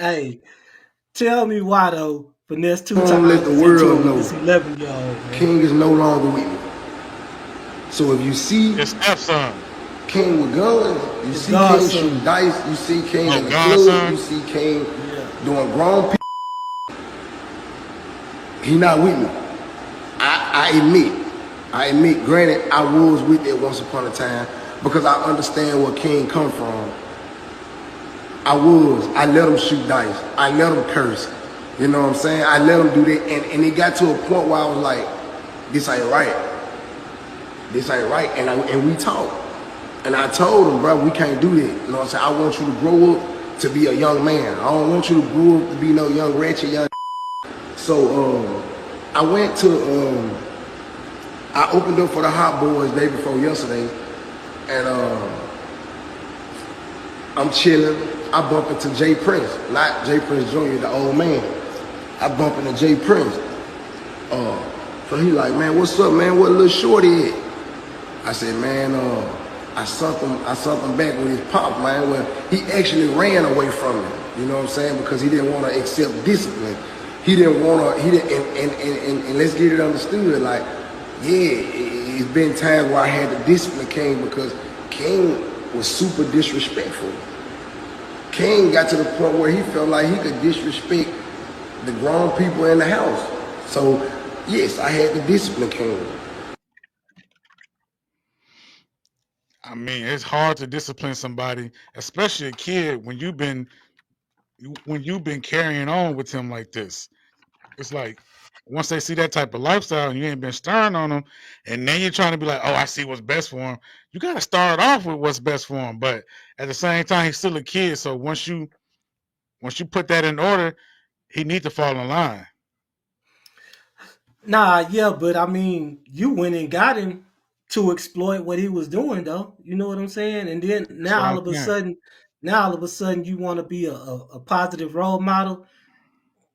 Hey, tell me why though? Finesse two Don't let the times into it world with know this 11-year-old man. King is no longer with me. So if you see His stepson. King with guns, you His see King godson. shooting dice, you see King Oh, in the club, godson. you see King Yeah. doing grown people. He not with me. I admit, granted, I was with it once upon a time because I understand where King come from. I let him shoot dice. I let him curse. You know what I'm saying? I let him do that. And it got to a point where I was like, this ain't right. This ain't right. And we talked. And I told him, bro, we can't do that. You know what I'm saying? I want you to grow up to be a young man. I don't want you to grow up to be no young ratchet young. So I went to I opened up for the Hot Boys day before yesterday, and I'm chilling. I bump into Jay Prince, not Jay Prince Jr., the old man. I bump into Jay Prince. So he like, man, what's up, man? What little shorty at? I said, man, I sent him back with his pop, man. Well, he actually ran away from me. You know what I'm saying? Because he didn't want to accept discipline. He didn't want to. He didn't. And let's get it understood. Like, yeah, it's been times where I had to discipline King because King was super disrespectful. King got to the point where he felt like he could disrespect the grown people in the house. So, yes, I had to discipline King. I mean, it's hard to discipline somebody, especially a kid, when you've been carrying on with him like this. It's like once they see that type of lifestyle and you ain't been stern on them, and then you're trying to be like, oh, I see what's best for him. You got to start off with what's best for him, but at the same time, he's still a kid. So once you put that in order, he needs to fall in line. Nah, yeah, but I mean, you went and got him to exploit what he was doing, though. You know what I'm saying? And then That's what now I'm saying. all of a sudden, you want to be a positive role model.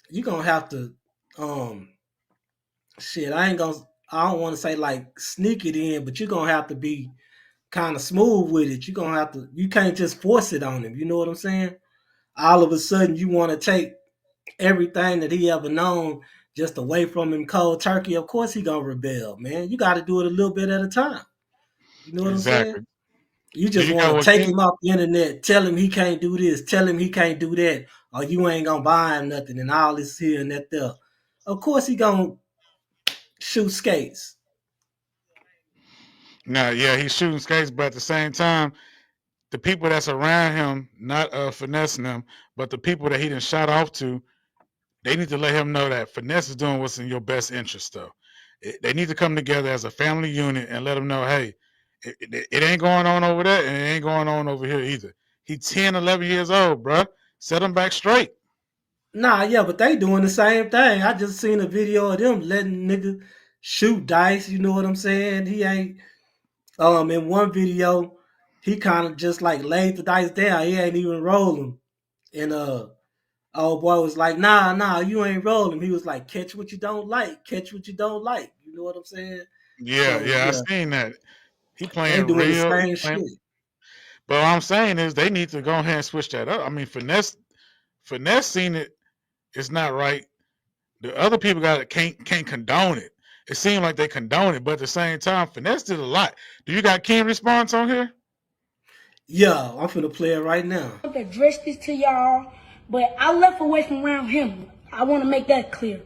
You're gonna have to, um, shit. I don't want to say like sneak it in, but you're gonna have to be kind of smooth with it. You're gonna have to. You can't just force it on him. You know what I'm saying? All of a sudden, you want to take everything that he ever known just away from him cold turkey. Of course he gonna rebel, man. You got to do it a little bit at a time. You know what I'm saying? Exactly. You Do just you know want to what take King? him off the internet, tell him he can't do this, tell him he can't do that, or you ain't gonna buy him nothing and all this here and that there. Of course he gonna shoot skates. Now, yeah, he's shooting skates, but at the same time, the people that's around him, not finessing him, but the people that he done shot off to, they need to let him know that Finesse is doing what's in your best interest, though. They need to come together as a family unit and let him know, hey, it ain't going on over there, and it ain't going on over here either. He's 10, 11 years old, bruh. Set him back straight. Nah, yeah, but they doing the same thing. I just seen a video of them letting niggas shoot dice. You know what I'm saying? He ain't in one video he kind of just like laid the dice down. He ain't even roll them. And old boy was like, nah, you ain't rolling. He was like, catch what you don't like, catch what you don't like. You know what I'm saying? Yeah, So yeah, I yeah, seen that. He they playing doing the real. He same playing. shit. But what I'm saying is they need to go ahead and switch that up. I mean, finesse seen it. It's not right. The other people can't condone it. It seemed like they condone it, but at the same time, finesse did a lot. Do you got King response on here? Yeah, I'm finna play it right now. I want to address this to y'all, but I left away from around him. I want to make that clear.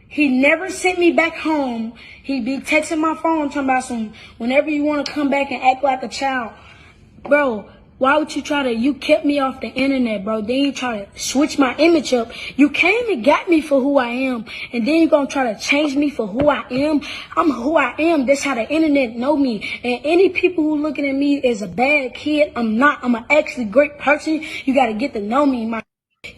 He never sent me back home. He be texting my phone talking about some, whenever you want to come back and act like a child. Bro, why would you you kept me off the internet, bro. Then you try to switch my image up. You came and got me for who I am. And then you're going to try to change me for who I am. I'm who I am. That's how the internet know me. And any people who looking at me as a bad kid, I'm not. I'm an actually great person. You got to get to know me, my.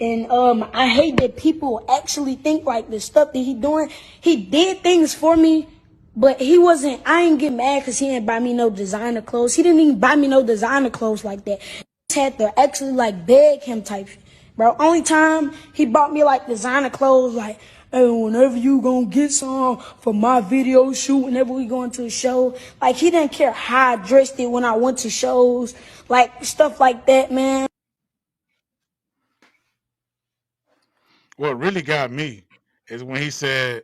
And I hate that people actually think like the stuff that he did things for me, but I ain't get mad because he didn't buy me no designer clothes. He didn't even buy me no designer clothes like that. I just had to actually like beg him type shit. Bro, only time he bought me like designer clothes, like, hey, whenever you gonna get some for my video shoot, whenever we going to a show, like he didn't care how I dressed it when I went to shows, like stuff like that, man. what really got me is when he said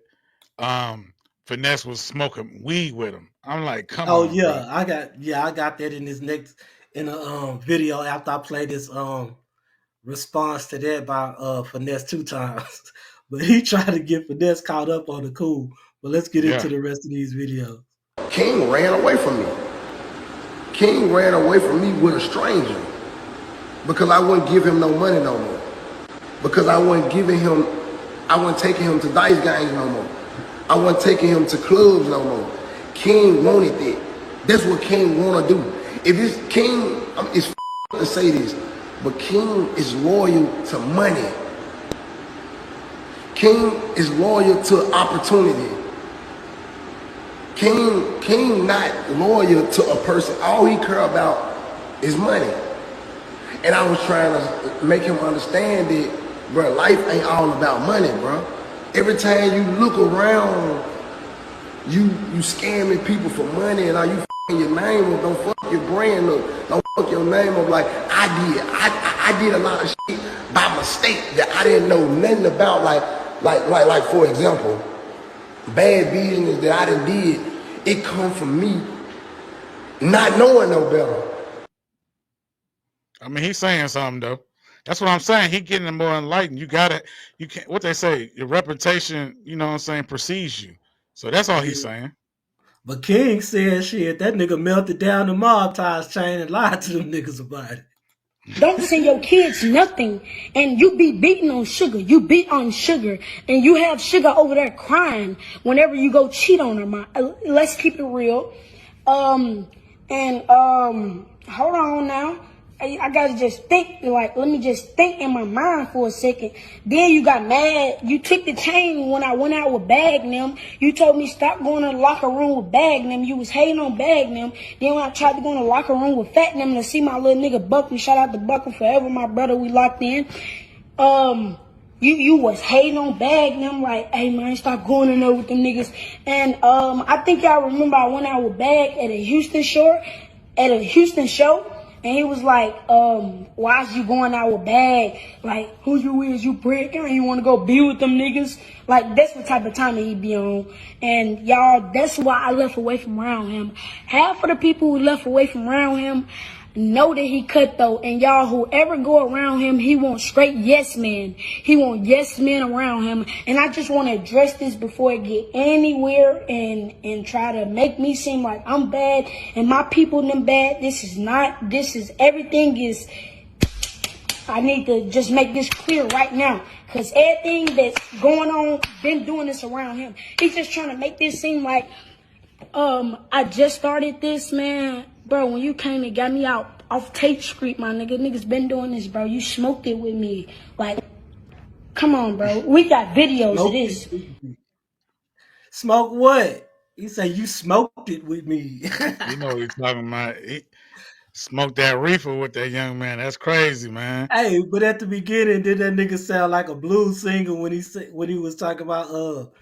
Finesse was smoking weed with him. I'm like, come Oh on, bro. yeah, I got that in this next in a video after I play this response to that by Finesse2tymes. But he tried to get Finesse caught up on the cool. But let's get Yeah. into the rest of these videos. King ran away from me. King ran away from me with a stranger because I wouldn't give him no money no more. Because I wasn't taking him to dice games no more. I wasn't taking him to clubs no more. King wanted that. That's what King wanna do. If it's King, it's to say this, but King is loyal to money. King is loyal to opportunity. King not loyal to a person. All he care about is money. And I was trying to make him understand that, bro, life ain't all about money, bro. Every time you look around, you scamming people for money, and are you f***ing your name up? Don't fuck your brand up. Don't fuck your name up like I did a lot of shit by mistake that I didn't know nothing about. Like for example, bad business that I done did, it come from me not knowing no better. I mean, he's saying something though. That's what I'm saying. He getting more enlightened. You can't, what they say, your reputation, you know what I'm saying, precedes you. So that's all he's Yeah. saying. But King said shit, that nigga melted down the mob ties chain and lied to them niggas about it. Don't send your kids nothing, and you be beating on sugar. You beat on sugar, and you have sugar over there crying whenever you go cheat on her. Let's keep it real. Hold on now. I gotta just think, like, let me just think in my mind for a second. Then you got mad. You took the chain when I went out with Bag them. You told me stop going to the locker room with Bag them. You was hating on Bag them. Then when I tried to go in the locker room with Fat them to see my little nigga Buckley, shout out to Buckley forever, my brother, we locked in. You was hating on Bag them, like, hey man, stop going in there with them niggas. And I think y'all remember I went out with Bag at a Houston show. And he was like, why is you going out with Bag? Like, who you is, you prick? You want to go be with them niggas? Like, that's what type of time he be on. And y'all, that's why I left away from around him. Half of the people who left away from around him know that he cutthroat. And y'all, whoever go around him, he want straight yes men. He want yes men around him. And I just want to address this before it get anywhere and try to make me seem like I'm bad and my people them bad. This is everything is, I need to just make this clear right now. Because everything that's going on, been doing this around him. He's just trying to make this seem like, I just started this, man. Bro, when you came and got me out off Tate Street, my nigga, niggas been doing this, bro. You smoked it with me. Like, come on, bro. We got videos of this. Smoke what? He said you smoked it with me. You know what he's talking about. He smoked that reefer with that young man. That's crazy, man. Hey, but at the beginning, did that nigga sound like a blues singer when he was talking about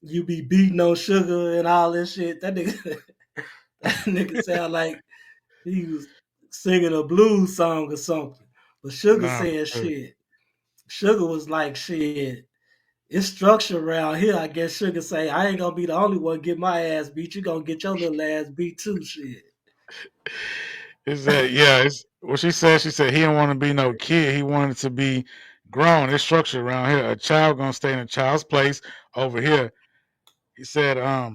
you be beating on sugar and all this shit? That nigga sound like he was singing a blues song or something. But Sugar Nah, said shit. Sugar was like shit. It's structure around here. I guess Sugar say I ain't gonna be the only one get my ass beat. You gonna get your little ass beat too. Shit. is that it's what she said. She said he didn't want to be no kid. He wanted to be grown. It's structure around here. A child gonna stay in a child's place over here. He said, what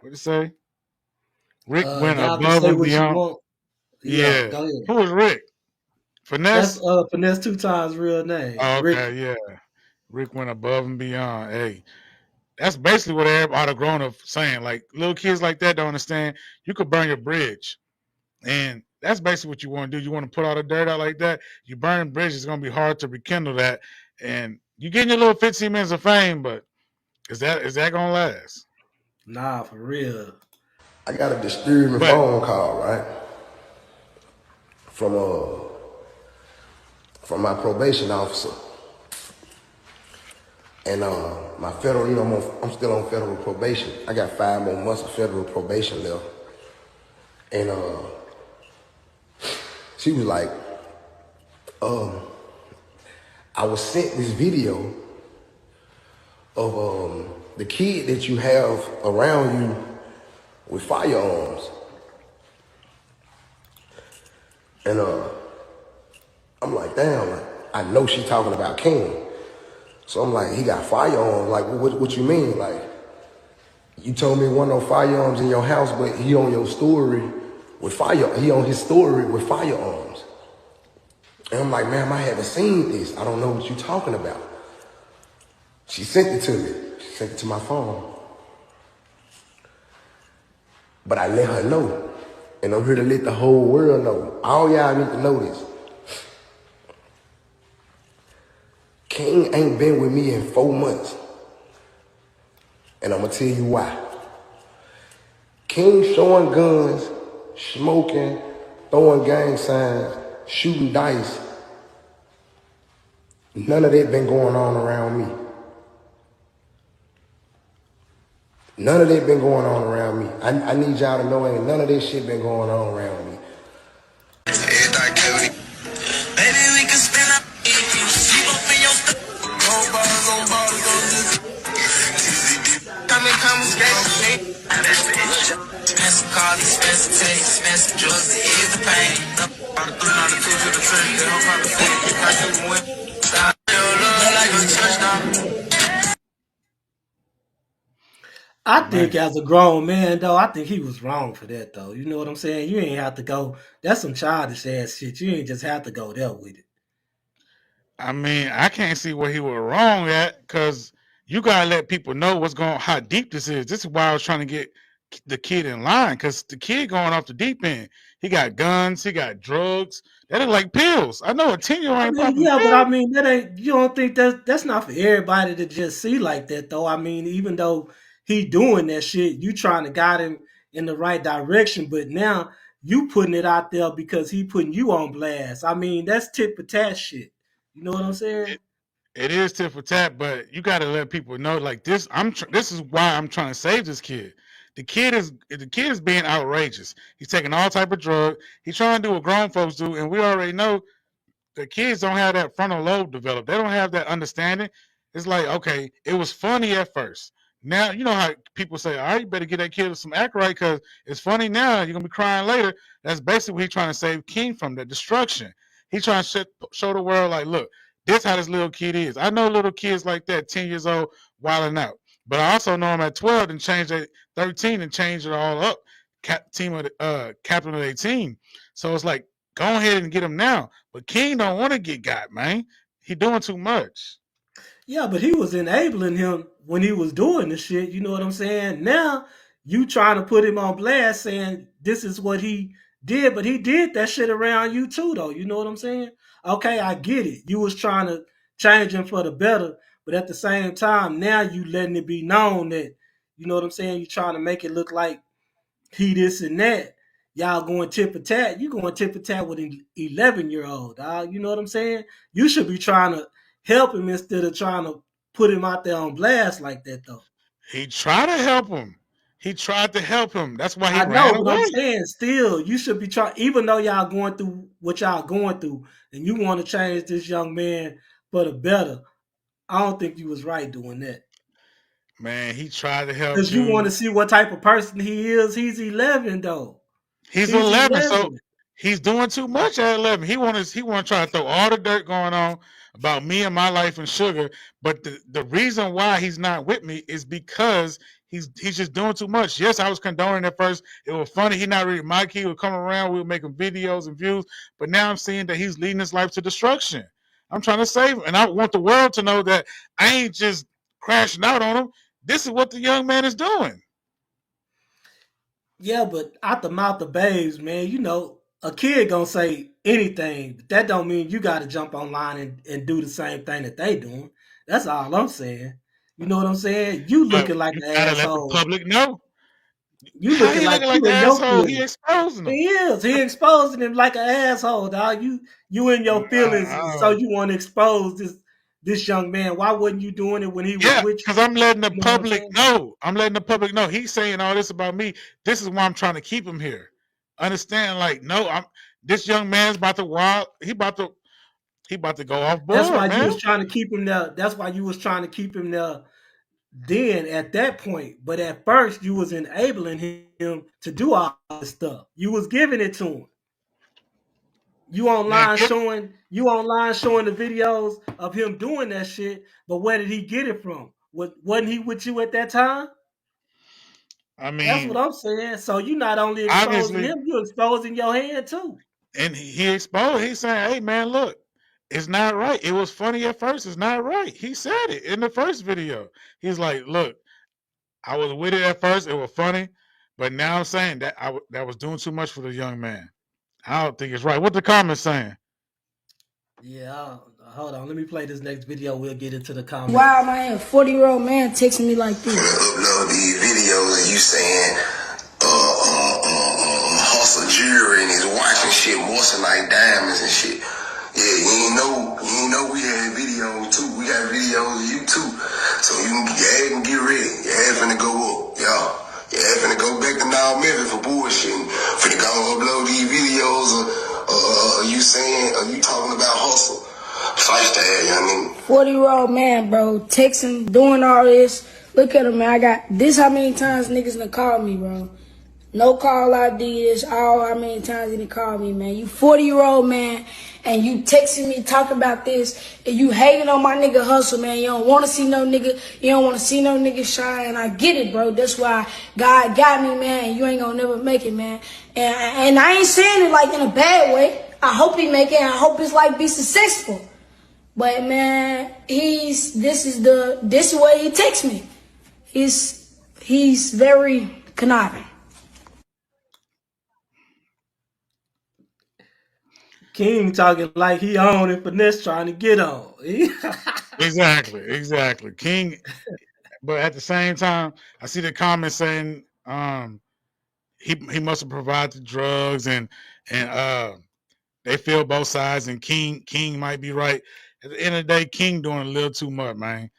did he say? Rick went Y'all can above say and what you beyond. want. Yeah, Yeah. go ahead. Who was Rick? That's Finesse? Finesse2tymes real name. Oh, Rick. okay, yeah. Rick went above and beyond. Hey, that's basically what everybody grown up saying. Like little kids like that don't understand. You could burn your bridge, and that's basically what you want to do. You want to put all the dirt out like that. You burn bridges, it's gonna be hard to rekindle that, and you getting your little 15 minutes of fame, but is that gonna last? Nah, for real. I got a disturbing But phone call, right? From my probation officer. And my federal, I'm still on federal probation. I got 5 more months of federal probation left. And she was like, I was sent this video of the kid that you have around you with firearms. And I'm like, damn, like, I know she talking about King. So I'm like, he got firearms. Like, what you mean? Like, you told me one no firearms in your house, but he on your story with he on his story with firearms. And I'm like, ma'am, I haven't seen this. I don't know what you're talking about. She sent it to me. She sent it to my phone. But I let her know. And I'm here to let the whole world know. All y'all need to know this. King ain't been with me in 4 months. And I'm going to tell you why. King showing guns, smoking, throwing gang signs, shooting dice. None of that been going on around me. None of that been going on around me. I need y'all to know ain't none of this shit been going on around me. Baby, we can spin up. Sleep up in your stuff. On bottles, on this. Come skate. Expensive cars, expensive taste, expensive drugs to ease the pain. About to 392 to the tree. They don't pop the thing. Got you win. Stop. Like a touchdown. I think as a grown man, though, I think he was wrong for that, though. You know what I'm saying? You ain't have to go. That's some childish ass shit. You ain't just have to go there with it. I mean, I can't see where he was wrong at, because you gotta let people know what's going, how deep this is. This is why I was trying to get the kid in line, because the kid going off the deep end. He got guns, he got drugs. That is like pills. I know a 10-year-old I ain't mean, popping yeah, but pills. I mean, that ain't. You don't think that's not for everybody to just see like that, though. I mean, even though he doing that shit, you trying to guide him in the right direction, but now you putting it out there because he putting you on blast. I mean, that's tit for tat shit. You know what I'm saying? It is tit for tat, but you got to let people know like this. This is why I'm trying to save this kid. The kid is being outrageous. He's taking all type of drug. He's trying to do what grown folks do, and we already know the kids don't have that frontal lobe developed. They don't have that understanding. It's like, okay, it was funny at first. Now, you know how people say, all right, you better get that kid some act right because it's funny now. You're going to be crying later. That's basically what he's trying to save King from, the destruction. He's trying to show the world, like, look, this how this little kid is. I know little kids like that, 10 years old, wilding out. But I also know him at 12 and changed at 13 and changed it all up. Captain of their team. So it's like, go ahead and get him now. But King don't want to get got, man. He doing too much. Yeah, but he was enabling him when he was doing the shit. You know what I'm saying? Now you trying to put him on blast, saying this is what he did, but he did that shit around you too, though. You know what I'm saying? Okay, I get it. You was trying to change him for the better, but at the same time, now you letting it be known that you know what I'm saying. You trying to make it look like he this and that. Y'all going tit for tat. You going tit for tat with an 11-year-old, dog. You know what I'm saying? You should be trying to help him instead of trying to put him out there on blast like that, though. He tried to help him. He tried to help him. That's why he I know, ran but I'm away. saying still, you should be trying, even though y'all going through what y'all going through, and you want to change this young man for the better. I don't think you was right doing that. Man, he tried to help Because you want to dude. see what type of person he is. He's 11, though. He's He's 11, so 11. he's doing too much at 11. He want to try to throw all the dirt going on about me and my life and sugar. But the reason why he's not with me is because he's just doing too much. Yes, I was condoning at first. It was funny. He not really my kid would come around. We were making videos and views. But now I'm seeing that he's leading his life to destruction. I'm trying to save him. And I want the world to know that I ain't just crashing out on him. This is what the young man is doing. Yeah, but out the mouth of babes, man, you know, a kid gonna say anything, but that don't mean you gotta jump online and do the same thing that they doing. That's all I'm saying. You know what I'm saying? You But looking like you an gotta let the asshole. public know. You How looking he like looking like you the in your asshole? He feelings. exposing them. He is. He exposing him like an asshole, dog. You in your feelings, so you want to expose this young man. Why wasn't you doing it when he was Yeah, with because you? I'm letting the You know what I'm public saying? know. I'm letting the public know. He's saying all this about me. This is why I'm trying to keep him here. Understand? Like, no, I'm this young man's about to wild. He about to. He about to go off That's board, why you man. was trying to keep him there. That's why you was trying to keep him there then at that point. But at first you was enabling him to do all this stuff. You was giving it to him. Now, You online showing the videos of him doing that shit, but where did he get it from? Wasn't he with you at that time? I That's what mean, I'm saying. So you not only exposing obviously, him, you exposing your hand too. and he exposed. He's saying, "Hey, man, look, it's not right. It was funny at first. It's not right." He said it in the first video. He's like, "Look, I was with it at first. It was funny, but now I'm saying that that was doing too much for the young man. I don't think it's right." What the comments saying? Yeah, hold on. Let me play this next video. We'll get into the comments. Wow, man, a 40-year-old man texting me like this. Upload these videos of you saying, hustle jewelry and he's watching shit moisten like diamonds and shit. Yeah, you ain't know we had videos too. We got videos of you too. So your ass can get ready. Your ass finna go up, y'all. Your ass finna go back to Now Memphis for bullshitting. Finna go upload these videos of you saying, you talking about hustle. Fight that, young nigga. 40-year-old man, bro, texting, doing all this. Look at him, man. I got this how many times niggas done called me, bro. No call ID, this all how many times he done called me, man. You 40-year-old man, and you texting me talking about this, and you hating on my nigga hustle, man. You don't want to see no nigga, you don't want to see no nigga shine, and I get it, bro. That's why God got me, man, and you ain't gonna never make it, man. And I ain't saying it like in a bad way. I hope he make it, and I hope his life be successful. But man, this is what he texts me. He's very conniving. King talking like he on it, Finesse trying to get on. Exactly. King, but at the same time, I see the comments saying he must have provided drugs and they feel both sides, and King might be right. At the end of the day, King doing a little too much, man.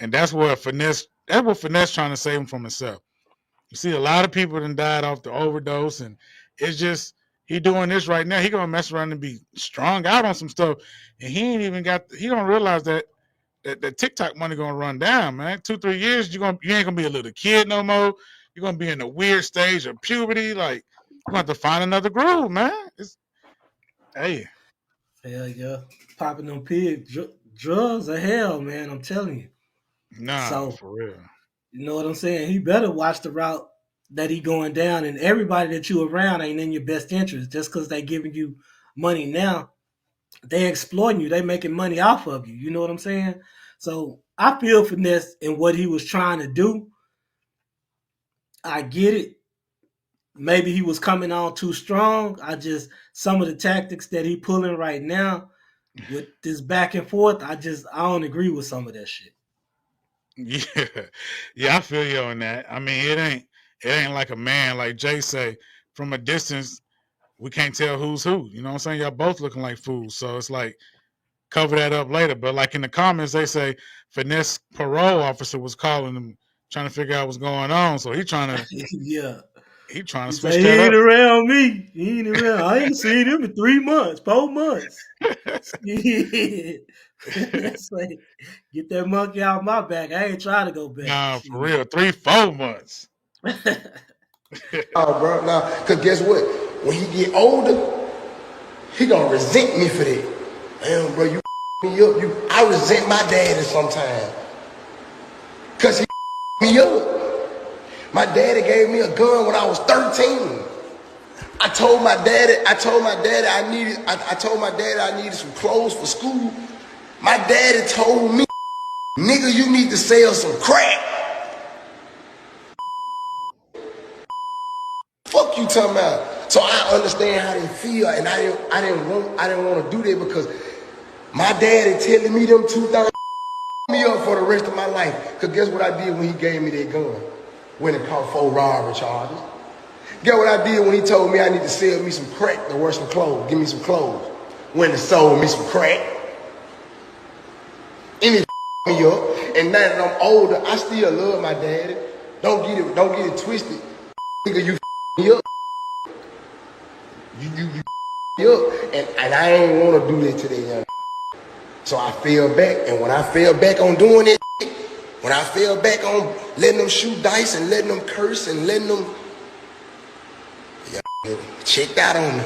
And that's what Finesse trying to save him from himself. You see, a lot of people done died off the overdose, and it's just he doing this right now. He gonna mess around and be strung out on some stuff, and he don't realize that TikTok money gonna run down, man. 2-3 years, you ain't gonna be a little kid no more. You're gonna be in a weird stage of puberty. Like, you're gonna have to find another groove, man. Hey. Hell yeah. Popping them pig drugs are hell, man. I'm telling you. Nah, So, for real. you know what I'm saying? He better watch the route that he going down, and everybody that you around ain't in your best interest. Just because they giving you money now, they exploiting you. They making money off of you. You know what I'm saying? So I feel Finesse in what he was trying to do. I get it. Maybe he was coming on too strong. Some of the tactics that he pulling right now with this back and forth, I don't agree with some of that shit. Yeah, I feel you on that. I mean, it ain't like a man, like Jay say, from a distance, we can't tell who's who. You know what I'm saying? Y'all both looking like fools. So it's like, cover that up later. But like in the comments, they say Finesse parole officer was calling him, trying to figure out what's going on. So he trying to Yeah. switch Say he that ain't up. around me. He ain't around. I ain't seen him in 3 months, 4 months. That's like, get that monkey out my back. I ain't trying to go back. Nah, for real. 3-4 months. Oh, bro, nah, cause guess what? When he get older, he gonna resent me for that. Damn, bro, you me up. I resent my daddy sometimes, cause he me up. My daddy gave me a gun when I was 13. I told my daddy I needed some clothes for school. My daddy told me, nigga, you need to sell some crack. Fuck you talking about. So I understand how they feel, and I didn't want to do that because my daddy telling me them 2,000 me up for the rest of my life. Cause guess what I did when he gave me that gun? When it caught 4 robbery charges. Guess what I did when he told me I need to sell me some crack to wear some clothes, give me some clothes. When he sold me some crack. And he me up. And now that I'm older, I still love my daddy. Don't get it twisted. Nigga, you me up. You me up. And I ain't want to do that to that young. So I fell back, and when I fell back on doing it, when I fell back on letting them shoot dice and letting them curse and letting them, yeah, checked out on me.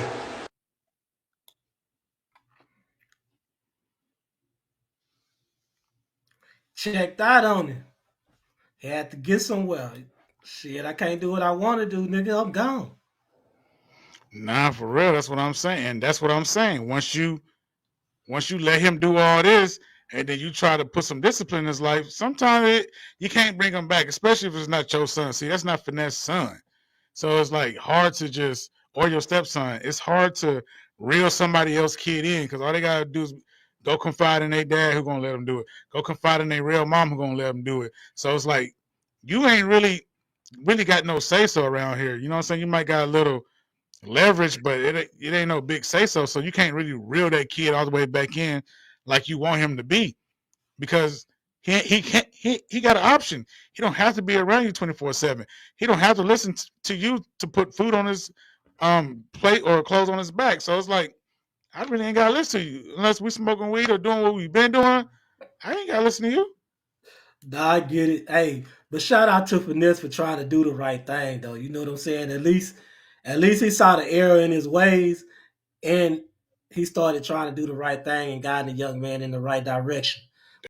Checked out on it. Had to get somewhere. Shit, I can't do what I want to do, nigga. I'm gone. Nah, for real. That's what I'm saying. That's what I'm saying. Once you let him do all this, and then you try to put some discipline in his life, sometimes you can't bring him back, especially if it's not your son. See, that's not Finesse son. So it's like hard to just, or your stepson, it's hard to reel somebody else kid in, because all they gotta do is go confide in their dad who gonna let them do it. Go confide in their real mom who gonna let them do it. So it's like you ain't really got no say so around here. You know what I'm saying? You might got a little leverage, but it ain't no big say so. So you can't really reel that kid all the way back in like you want him to be, because he got an option. He don't have to be around you 24/7. He don't have to listen to you to put food on his plate or clothes on his back. So it's like, I really ain't gotta listen to you unless we smoking weed or doing what we've been doing. I ain't gotta listen to you. Nah, I get it. Hey, but shout out to Finesse for trying to do the right thing, though. You know what I'm saying? At least he saw the error in his ways, and he started trying to do the right thing and guiding the young man in the right direction.